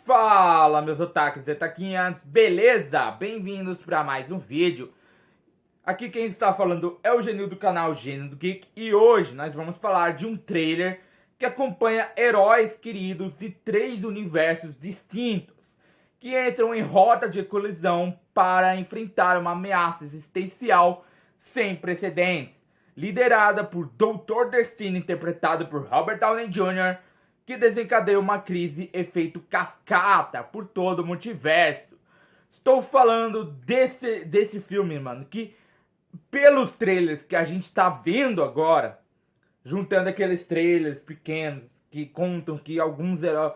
Fala, meus otakus e taquinhas, beleza? Bem-vindos para mais um vídeo. Aqui quem está falando é o Genil do canal Gênio do Geek e hoje nós vamos falar de um trailer que acompanha heróis queridos de 3 universos distintos que entram em rota de colisão para enfrentar uma ameaça existencial sem precedentes, liderada por Doutor Destino, interpretado por Robert Downey Jr., que desencadeia uma crise efeito cascata por todo o multiverso. Estou falando desse filme, mano, que pelos trailers que a gente tá vendo agora, juntando aqueles trailers pequenos que contam que alguns heróis,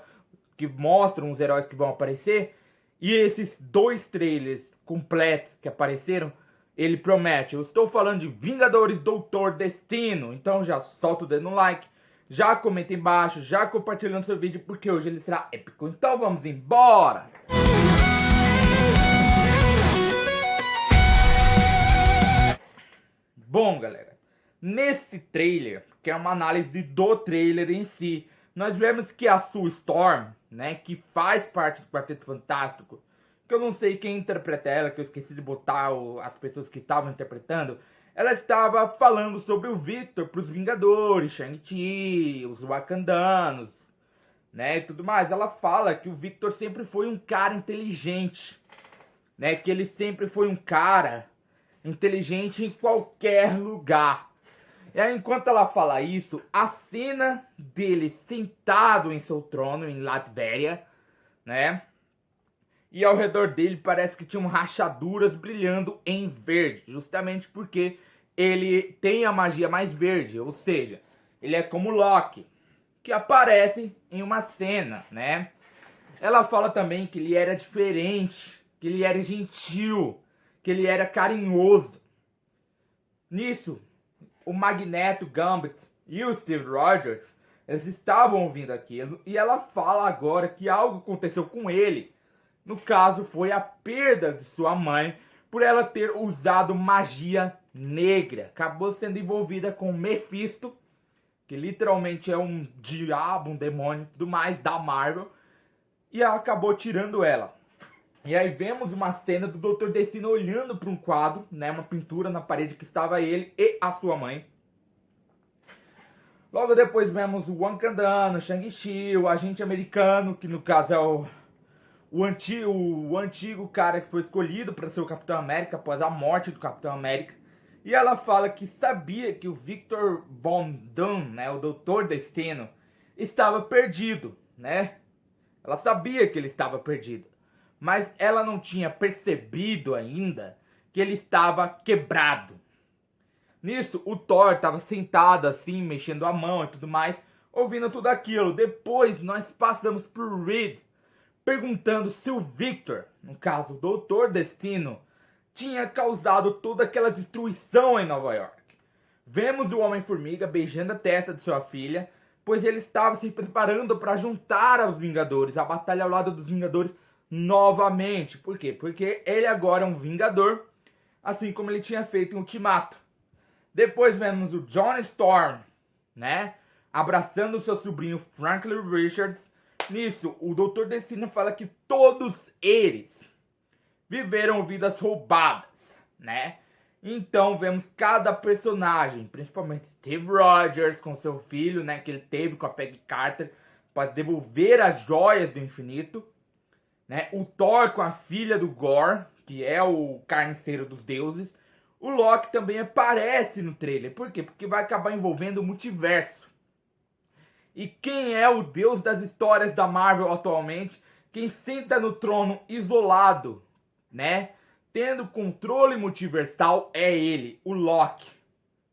que mostram os heróis que vão aparecer, e esses 2 trailers completos que apareceram, ele promete. Eu estou falando de Vingadores Doutor Destino. Então já solta o dedo no like, já comenta embaixo, já compartilhando seu vídeo, porque hoje ele será épico. Então vamos embora! Bom, galera, nesse trailer, que é uma análise do trailer em si, nós vemos que a Sue Storm, né, que faz parte do Quarteto Fantástico, que eu não sei quem interpreta ela, que eu esqueci de botar as pessoas que estavam interpretando, ela estava falando sobre o Victor para os Vingadores, Shang-Chi, os Wakandanos, né, e tudo mais. Ela fala que o Victor sempre foi um cara inteligente, né, que ele sempre foi um cara inteligente em qualquer lugar. E aí, enquanto ela fala isso, a cena dele sentado em seu trono em Latvéria, né, e ao redor dele parece que tinham rachaduras brilhando em verde, justamente porque ele tem a magia mais verde, ou seja, ele é como Loki, que aparece em uma cena, né? Ela fala também que ele era diferente, que ele era gentil, que ele era carinhoso. Nisso, o Magneto, Gambit e o Steve Rogers, eles estavam ouvindo aquilo, e ela fala agora que algo aconteceu com ele. No caso, foi a perda de sua mãe por ela ter usado magia negra. Acabou sendo envolvida com Mephisto, que literalmente é um diabo, um demônio, tudo mais da Marvel. E ela acabou tirando ela. E aí vemos uma cena do Doutor Destino olhando para um quadro, né, uma pintura na parede que estava ele e a sua mãe. Logo depois vemos o Wakandano, Shang-Chi, o agente americano, que no caso é o antigo cara que foi escolhido para ser o Capitão América após a morte do Capitão América. E ela fala que sabia que o Victor Von Doom, né, o Doutor Destino, estava perdido, né? Ela sabia que ele estava perdido, mas ela não tinha percebido ainda que ele estava quebrado. Nisso, o Thor estava sentado assim, mexendo a mão e tudo mais, ouvindo tudo aquilo. Depois nós passamos por Reed, perguntando se o Victor, no caso o Doutor Destino, tinha causado toda aquela destruição em Nova York. Vemos o Homem-Formiga beijando a testa de sua filha, pois ele estava se preparando para juntar aos Vingadores, a batalha ao lado dos Vingadores novamente. Por quê? Porque ele agora é um Vingador, assim como ele tinha feito em Ultimato. Depois vemos o John Storm, né, abraçando o seu sobrinho Franklin Richards. Nisso, o Doutor Destino fala que todos eles viveram vidas roubadas, né? Então vemos cada personagem, principalmente Steve Rogers com seu filho, né, que ele teve com a Peggy Carter para devolver as joias do infinito, né? O Thor com a filha do Gore, que é o carniceiro dos deuses. O Loki também aparece no trailer. Por quê? Porque vai acabar envolvendo o multiverso. E quem é o deus das histórias da Marvel atualmente? Quem senta no trono isolado, né, tendo controle multiversal, é ele, o Loki,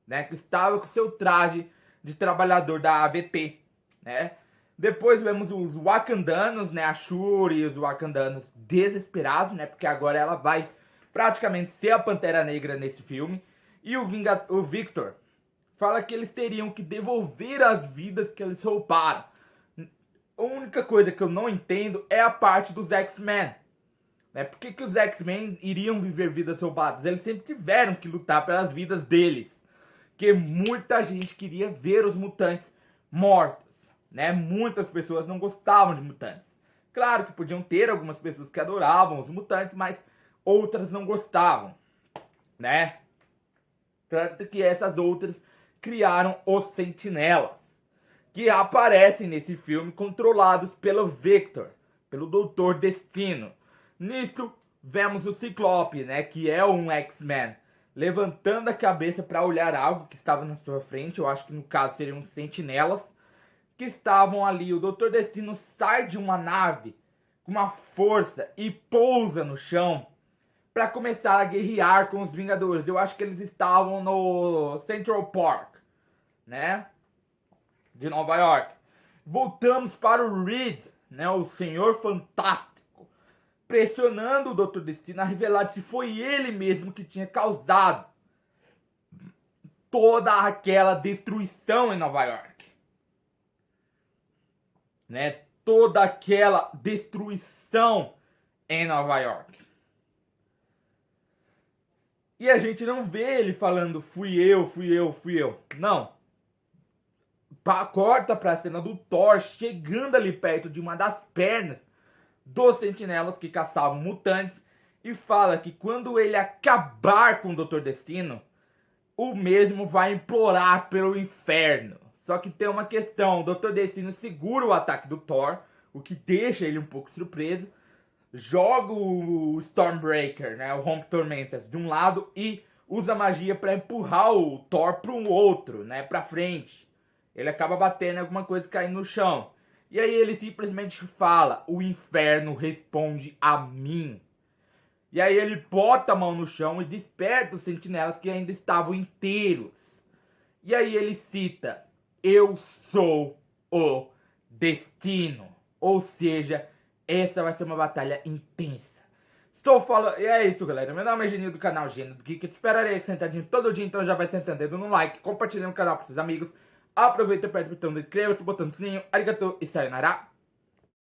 né, que estava com seu traje de trabalhador da AVP, né. Depois vemos os Wakandanos, né, a Shuri e os Wakandanos desesperados, né, porque agora ela vai praticamente ser a Pantera Negra nesse filme. E o Victor fala que eles teriam que devolver as vidas que eles roubaram. A única coisa que eu não entendo é a parte dos X-Men. Né? Por que os X-Men iriam viver vidas roubadas? Eles sempre tiveram que lutar pelas vidas deles. Porque muita gente queria ver os mutantes mortos. Né? Muitas pessoas não gostavam de mutantes. Claro que podiam ter algumas pessoas que adoravam os mutantes, mas outras não gostavam, né? Tanto que essas outras criaram os Sentinelas, que aparecem nesse filme controlados pelo Victor, pelo Doutor Destino. Nisso, vemos o Ciclope, né, que é um X-Men, levantando a cabeça para olhar algo que estava na sua frente. Eu acho que no caso seriam os Sentinelas, que estavam ali. O Doutor Destino sai de uma nave com uma força e pousa no chão para começar a guerrear com os Vingadores. Eu acho que eles estavam no Central Park, né, de Nova York. Voltamos para o Reed, né, o Senhor Fantástico, pressionando o Doutor Destino a revelar se foi ele mesmo que tinha causado toda aquela destruição em Nova York, né? Toda aquela destruição em Nova York. E a gente não vê ele falando fui eu. Não. Corta pra cena do Thor chegando ali perto de uma das pernas dos sentinelas que caçavam mutantes e fala que quando ele acabar com o Doutor Destino, o mesmo vai implorar pelo inferno. Só que tem uma questão, o Doutor Destino segura o ataque do Thor, o que deixa ele um pouco surpreso, joga o Stormbreaker, né, o Rompe Tormentas, de um lado e usa magia para empurrar o Thor para um outro, né, para frente. Ele acaba batendo em alguma coisa caindo no chão. E aí ele simplesmente fala, o inferno responde a mim. E aí ele bota a mão no chão e desperta os sentinelas que ainda estavam inteiros. E aí ele cita, eu sou o destino. Ou seja, essa vai ser uma batalha intensa. Estou falando... E é isso, galera. Meu nome é Geninho do canal Gênio do Geek. Eu te esperarei aqui sentadinho todo dia, então já vai sentando dedo no like, compartilhando o canal para seus amigos. Aproveita e aperta o botão de inscreva-se, botão do sininho. Arigatou e sayonara.